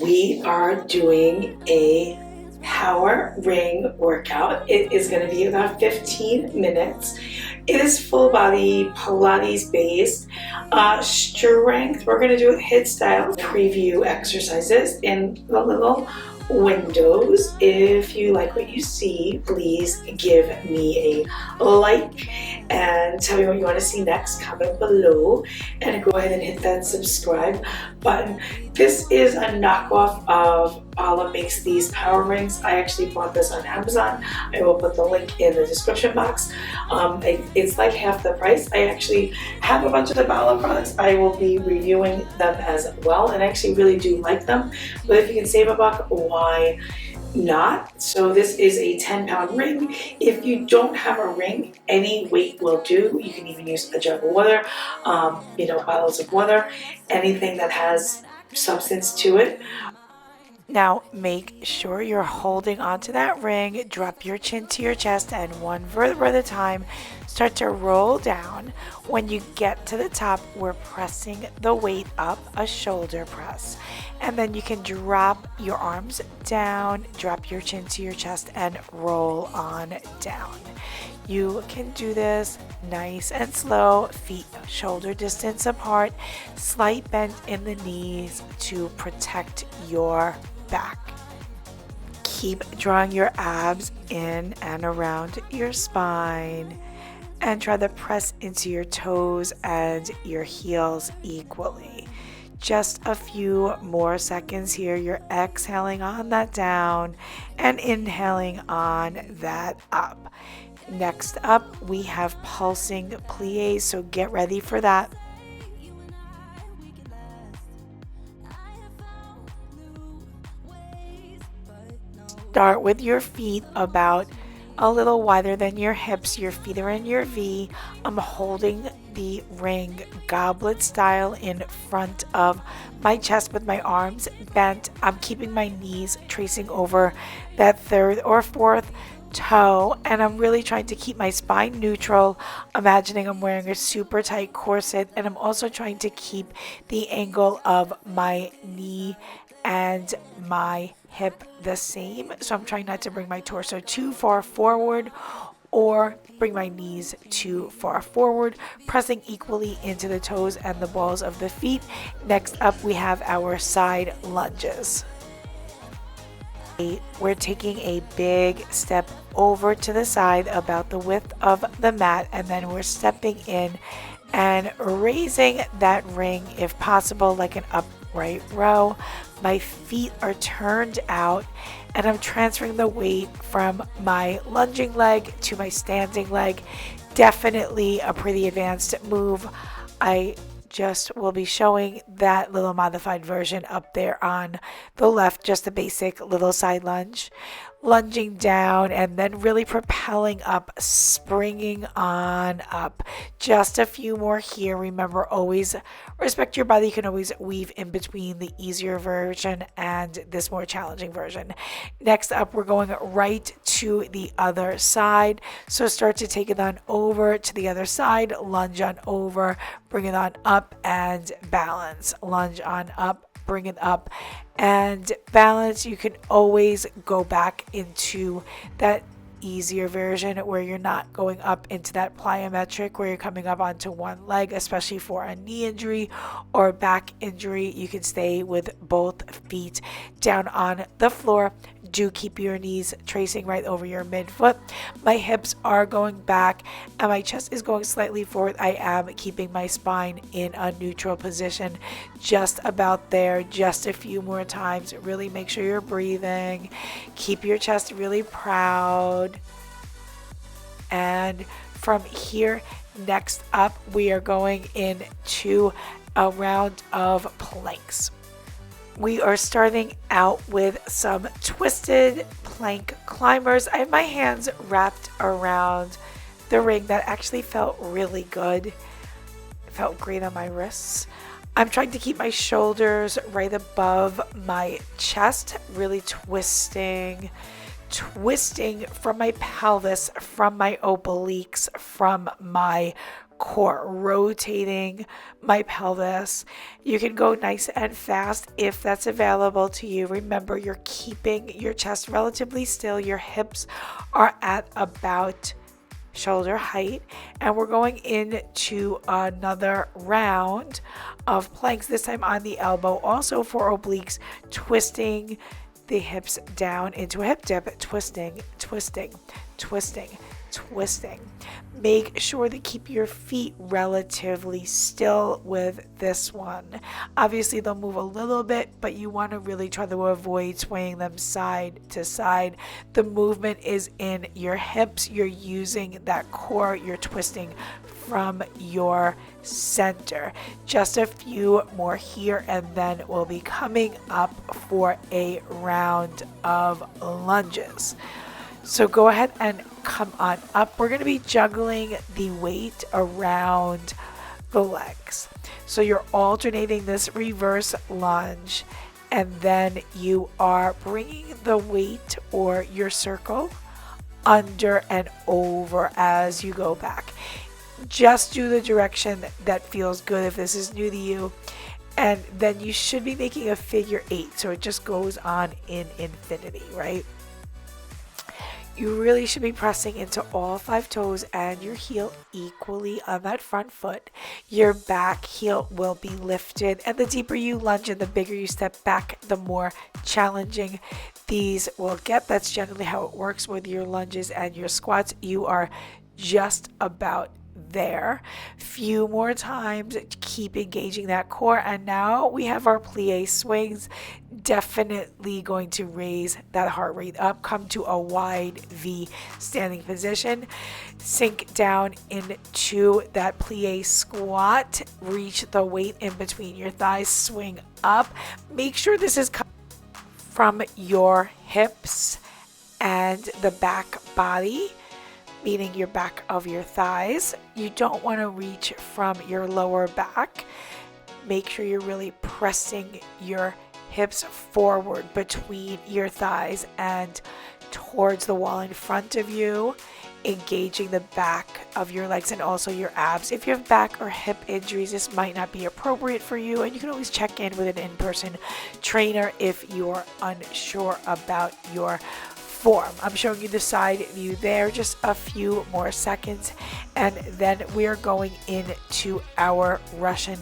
we are doing a power ring workout. It is going to be about 15 minutes. It is full body Pilates based strength. We're going to do it HIIT style. Preview exercises in the little windows. If you like what you see, please give me a like and tell me what you want to see next. Comment below and go ahead and hit that subscribe button. This is a knockoff of Paula Makes These Power Rings. I actually bought this on Amazon. I will put the link in the description box. It's like half the price. I actually have a bunch of the Paula products. I will be reviewing them as well, and I actually really do like them. But if you can save a buck, why not? So this is a 10-pound ring. If you don't have a ring, any weight will do. You can even use a jug of water, bottles of water, anything that has substance to it. Now make sure you're holding onto that ring. Drop your chin to your chest and one vertebra at a time. Start to roll down. When you get to the top, we're pressing the weight up, a shoulder press. And then you can drop your arms down, drop your chin to your chest, and roll on down. You can do this nice and slow, feet shoulder distance apart, slight bend in the knees to protect your back. Keep drawing your abs in and around your spine and try to press into your toes and your heels equally. Just a few more seconds here. You're exhaling on that down and inhaling on that up. Next up, we have pulsing plies, so get ready for that. Start with your feet about a little wider than your hips. Your feet are in your V. I'm holding the ring goblet style in front of my chest with my arms bent. I'm keeping my knees tracing over that third or fourth toe, and I'm really trying to keep my spine neutral, imagining I'm wearing a super tight corset, and I'm also trying to keep the angle of my knee and my hip the same. So I'm trying not to bring my torso too far forward or bring my knees too far forward, pressing equally into the toes and the balls of the feet. Next up, we have our side lunges. We're taking a big step over to the side about the width of the mat, and then we're stepping in and raising that ring if possible like an upright row. My feet are turned out and I'm transferring the weight from my lunging leg to my standing leg. Definitely a pretty advanced move. I just will be showing that little modified version up there on the left, just a basic little side lunge. Lunging down and then really propelling up, springing on up. Just a few more here. Remember, always respect your body. You can always weave in between the easier version and this more challenging version. Next up, we're going right to the other side. So start to take it on over to the other side, lunge on over, bring it on up and balance. Lunge on up, bring it up and balance. You can always go back into that easier version where you're not going up into that plyometric where you're coming up onto one leg, especially for a knee injury or back injury. You can stay with both feet down on the floor. Do keep your knees tracing right over your midfoot. My hips are going back and my chest is going slightly forward. I am keeping my spine in a neutral position, just about there. Just a few more times. Really make sure you're breathing. Keep your chest really proud. And from here, next up, we are going into a round of planks. We are starting out with some twisted plank climbers. I have my hands wrapped around the ring. That actually felt really good. It felt great on my wrists. I'm trying to keep my shoulders right above my chest, really twisting from my pelvis, from my obliques, from my core, rotating my pelvis. You can go nice and fast if that's available to you. Remember, you're keeping your chest relatively still. Your hips are at about shoulder height, and we're going into another round of planks, this time on the elbow, also for obliques, twisting the hips down into a hip dip, twisting, twisting, twisting, twisting. Make sure to keep your feet relatively still with this one. Obviously, they'll move a little bit, but you want to really try to avoid swaying them side to side. The movement is in your hips. You're using that core. You're twisting from your center. Just a few more here, and then we'll be coming up for a round of lunges. So go ahead and come on up. We're going to be juggling the weight around the legs. So you're alternating this reverse lunge, and then you are bringing the weight or your circle under and over as you go back. Just do the direction that feels good if this is new to you. And then you should be making a figure 8. So it just goes on in infinity, right? You really should be pressing into all 5 toes and your heel equally on that front foot. Your back heel will be lifted, and the deeper you lunge and the bigger you step back, the more challenging these will get. That's generally how it works with your lunges and your squats. You are just about there. Few more times, keep engaging that core, and now we have our plie swings. Definitely going to raise that heart rate up. Come to a wide V standing position, sink down into that plie squat, reach the weight in between your thighs, swing up. Make sure this is from your hips and the back body, meaning your back of your thighs. You don't want to reach from your lower back. Make sure you're really pressing your hips forward between your thighs and towards the wall in front of you, engaging the back of your legs and also your abs. If you have back or hip injuries, this might not be appropriate for you, and you can always check in with an in-person trainer if you're unsure about your form. I'm showing you the side view there, just a few more seconds, and then we are going into our Russian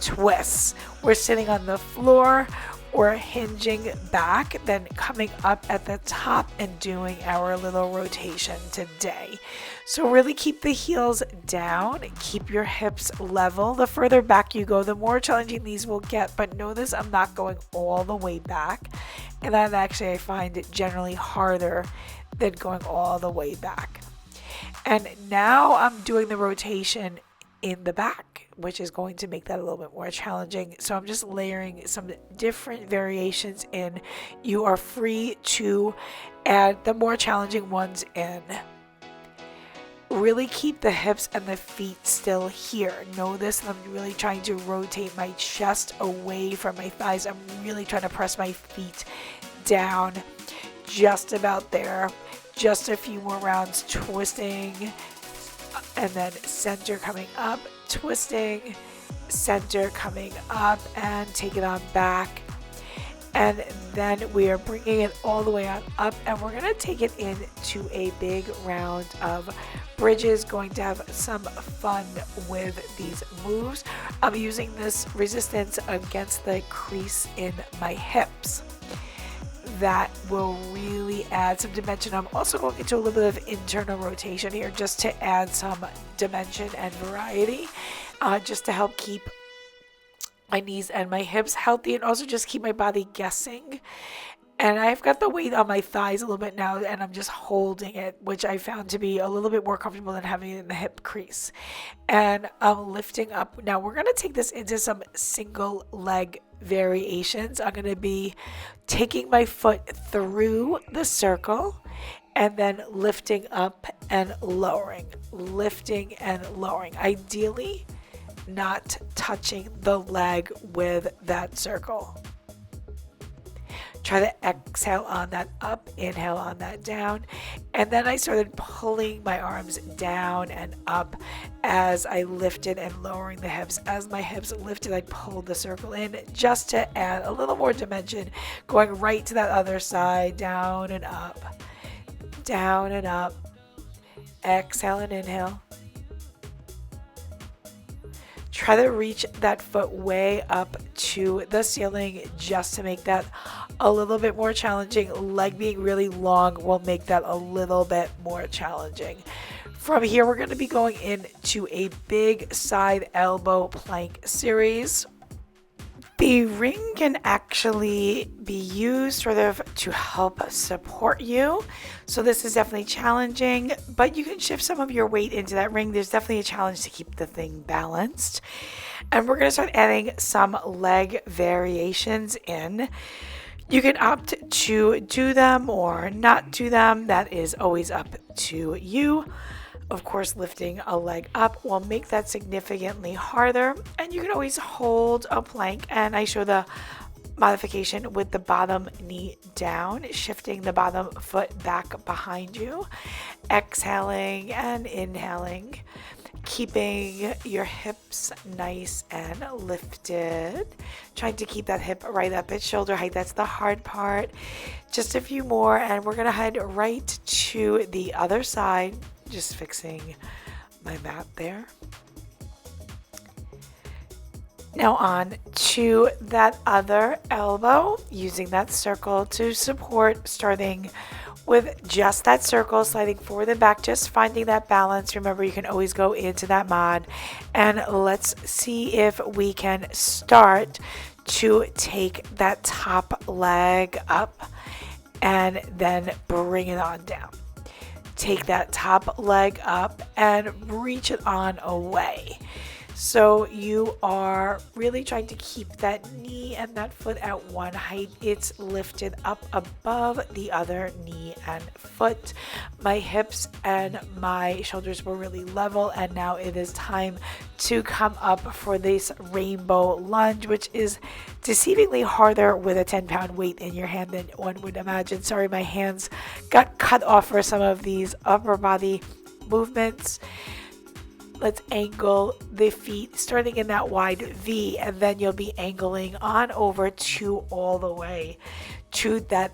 twists. We're sitting on the floor, we're hinging back, then coming up at the top and doing our little rotation today. So really keep the heels down, keep your hips level. The further back you go, the more challenging these will get, but notice I'm not going all the way back, and that actually I find it generally harder than going all the way back. And now I'm doing the rotation in the back, which is going to make that a little bit more challenging. So I'm just layering some different variations in. You are free to add the more challenging ones in. Really keep the hips and the feet still here. Notice I'm really trying to rotate my chest away from my thighs. I'm really trying to press my feet down, just about there. Just a few more rounds, twisting, and then center coming up, twisting, center coming up, and take it on back. And then we are bringing it all the way on up, and we're gonna take it into a big round of bridges. Going to have some fun with these moves. I'm using this resistance against the crease in my hips. That will really add some dimension. I'm also going into a little bit of internal rotation here just to add some dimension and variety, just to help keep my knees and my hips healthy, and also just keep my body guessing. And I've got the weight on my thighs a little bit now, and I'm just holding it, which I found to be a little bit more comfortable than having it in the hip crease. And I'm lifting up. Now we're going to take this into some single leg variations. I'm going to be taking my foot through the circle and then lifting up and lowering, lifting and lowering. Ideally, not touching the leg with that circle. Try to exhale on that up, inhale on that down. And then I started pulling my arms down and up as I lifted and lowering the hips. As my hips lifted, I pulled the circle in just to add a little more dimension, going right to that other side, down and up, down and up. Exhale and inhale. Try to reach that foot way up to the ceiling just to make that a little bit more challenging. Leg being really long will make that a little bit more challenging. From here, we're going to be going into a big side elbow plank series. The ring can actually be used sort of to help support you. So this is definitely challenging, but you can shift some of your weight into that ring. There's definitely a challenge to keep the thing balanced. And we're going to start adding some leg variations in. You can opt to do them or not do them. That is always up to you. Of course, lifting a leg up will make that significantly harder, and you can always hold a plank, and I show the modification with the bottom knee down, shifting the bottom foot back behind you, exhaling and inhaling, keeping your hips nice and lifted, trying to keep that hip right up at shoulder height. That's the hard part. Just a few more, and we're gonna head right to the other side. Just fixing my mat there. Now on to that other elbow, using that circle to support, starting with just that circle, sliding forward and back, just finding that balance. Remember, you can always go into that mod. And let's see if we can start to take that top leg up and then bring it on down. Take that top leg up and reach it on away. So you are really trying to keep that knee and that foot at one height. It's lifted up above the other knee and foot. My hips and my shoulders were really level, and now it is time to come up for this rainbow lunge, which is deceivingly harder with a 10-pound weight in your hand than one would imagine. Sorry, my hands got cut off for some of these upper body movements. Let's angle the feet starting in that wide V, and then you'll be angling on over to all the way to that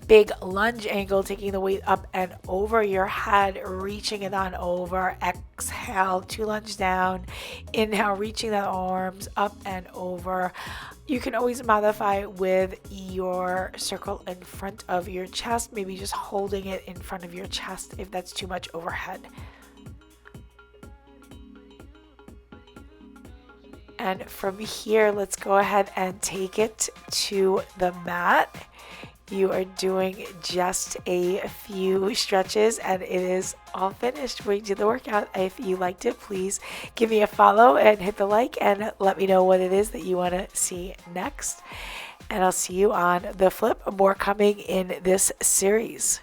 big lunge angle, taking the weight up and over your head, reaching it on over. Exhale to lunge down. Inhale, reaching the arms up and over. You can always modify with your circle in front of your chest, maybe just holding it in front of your chest if that's too much overhead. And from here, let's go ahead and take it to the mat. You are doing just a few stretches and it is all finished. We did the workout. If you liked it, please give me a follow and hit the like and let me know what it is that you want to see next. And I'll see you on the flip. More coming in this series.